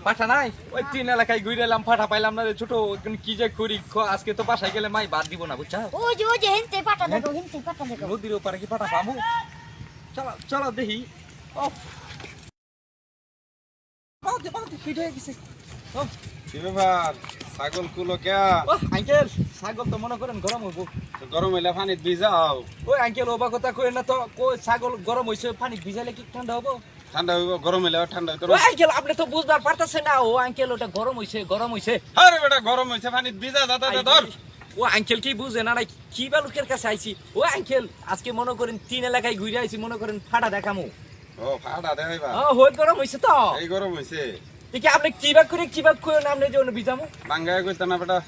পাঠা নাই ওই তিন এলাকায় ঘুরে এলাম পাঠা পাইলাম না রে ছোট কি যে করি আজকে তো বাসায় গেলে মাই বাদ দিব না বুঝছা ওই যে হিনতে পাটা দেখো নদীর ওপারে কি পাঠা পাবো চলো চলো দেখি ও বাউতে বাউতে ফিট হয়ে গেছে ও কি ব্যাপার ছাগল কুলো কে ও আঙ্কেল ছাগল তো মনে করেন গরম হইব গরম হইলে পানি ভিজাও ওই আঙ্কেল ওবা কথা কই না তো কই ছাগল গরম হইছে পানি ভিজালে কি ঠান্ডা হবো ঠান্ডা হইব গরম হইলে ঠান্ডা হইতো ও আঙ্কেল আপনি তো বুঝবার পারতেছেন না ও আঙ্কেল ওটা গরম হইছে আরে বেটা গরম হইছে পানি ভিজা দাদা ধর ও আঙ্কেল কি বুঝে না কি বা লোকের কাছে আইছি ও আঙ্কেল আজকে মনে করেন তিন এলাকায় ঘুরে আইছি মনে করেন ফাটা দেখামু ও ফাটা দেখাইবা ও হই গরম হইছে তো এই গরম হইছে দেখি আপনি কি বা করে নাম নেই জন্য বিজামু বাঙ্গায় কইতা না বেটা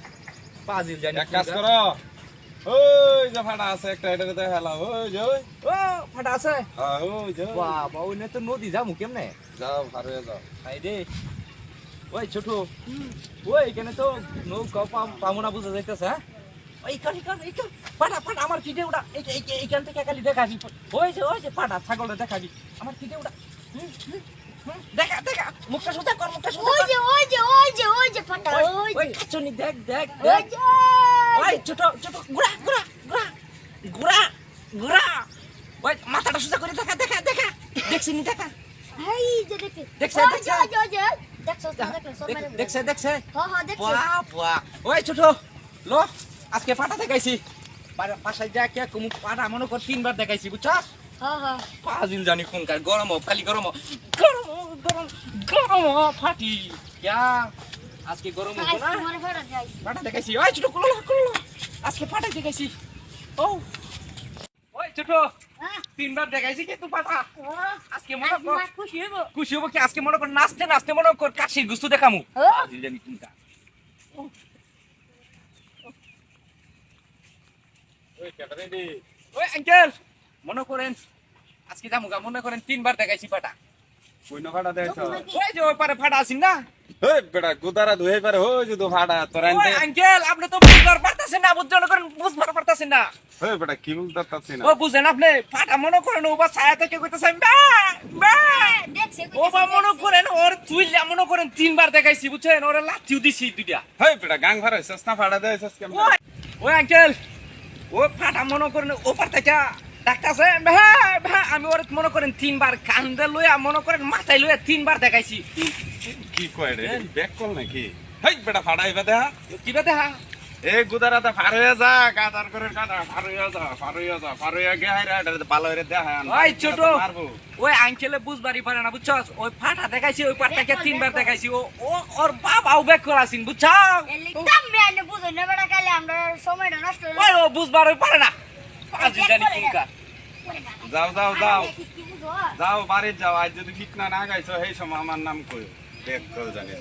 পাজিল জানি এক কাজ করো ওই যে ফাটা আছে একটা এটা দেখালা ওই যে ওই ও ফাটা আছে হ্যাঁ ওই যে বাবা ওই না তো নদী যামু কেমনে যাও ফারে যাও আই রে ওই ছোট ওই এখানে তো নৌকা পামুনা বুঝা যাইতেছে হ্যাঁ এইখানে ফাটা আমার পিঠে উড়া এইখান থেকে খালি দেখাবি ওই যে ফাটা ছাগলটা দেখাবি আমার পিঠে উড়া দেখা মুখটা সোজা কর ওই যে পাটা ওই কাচনি দেখ ওই যে ওই ছোট গুড়া ওই মাথাটা সোজা করে দেখা দেখছিনি দেখা এই যে দেখি দেখছে হ্যাঁ দেখছি বাহ ওই ছোট লো আজকে ফাটা দেখাইছি বাসায় যা কে কুমু পাটা মনে কর তিনবার দেখাইছি বুঝছস হ্যাঁ পাজিল জানি কোনকার গরম খালি গরম ফাটি ইয়া আজকে গরম হবো না তোমার ফেরা যাই ফাটা দেখাইছি ওই ছোট কুলো আজকে ফাটা দেখাইছি ও ওই ছোট হ্যাঁ তিনবার দেখাইছি কিন্তু ফাটা আজকে মনে কর খুশি হবো কি আজকে মনে কর নাচতে মনে কর কাশির গুস্তু দেখামু পাজিল জানি কোনকার ওই কেটে রেডি ওই আঙ্কেল মনে করেন আজকে জামুগা মনে করেন তিনবার দেখাইছি ফাটা কইনো ফাটা দেখাইছো ওই যে ওই পারে ফাটা আছেন না ওই বেটা গুদারা ধুই পারে ওই যে তো ফাটা তোর ওই আনতে আঙ্কেল আপনি তো বুঝবার পারতেছেন না বুঝবার পারতেছেন না ওই বেটা কি বুঝতাছি না ও বুঝেন আপনি ফাটা মনে করেন ওবা ছায়া থেকে কইতেছেন দেখছে ওবা মনে করেন ওর তুইলা মনে করেন তিনবার দেখাইছি বুঝছেন ওরে লাথিও দিছি দুইটা ওই বেটা গাং ভার হইছস না ফাটা দেখাইছস কেমন ওই আঙ্কেল ও ফাটা মনে করেন ওপার থেকে ডাক্তারছে আমি ওর মনে করেন তিনবার কান্দে লইয়া মনে করেন মাথায় লইয়া তিনবার দেখাইছি কি কয় রে ব্যাক কল নাকি হেই বেটা ফাটা হইবা দেখা কিবা দেখা এ গুদারাতে ফার হয়ে যা কাদার করে কাদা ফার হয়ে গে হাইরা এটা ভালো হইরে দেখা ওই ছোট মারবো ওই আঙ্কেলে বুঝবারই পারে না বুঝছস ওই ফাটা দেখাইছি ওই পাটটাকে তিনবার দেখাইছি ওর বাবাও বেক করাছিন বুঝছস একদম মেনে বুঝো না বড় কালে আমরা সময়টা নষ্ট ওই ও বুঝবারই পারে না পাঁচ জানি কোনকা যাও বাড়ি যাও আজ যদি ঠিক না গাইছো সেই সময় আমার নাম কই দেখ জানি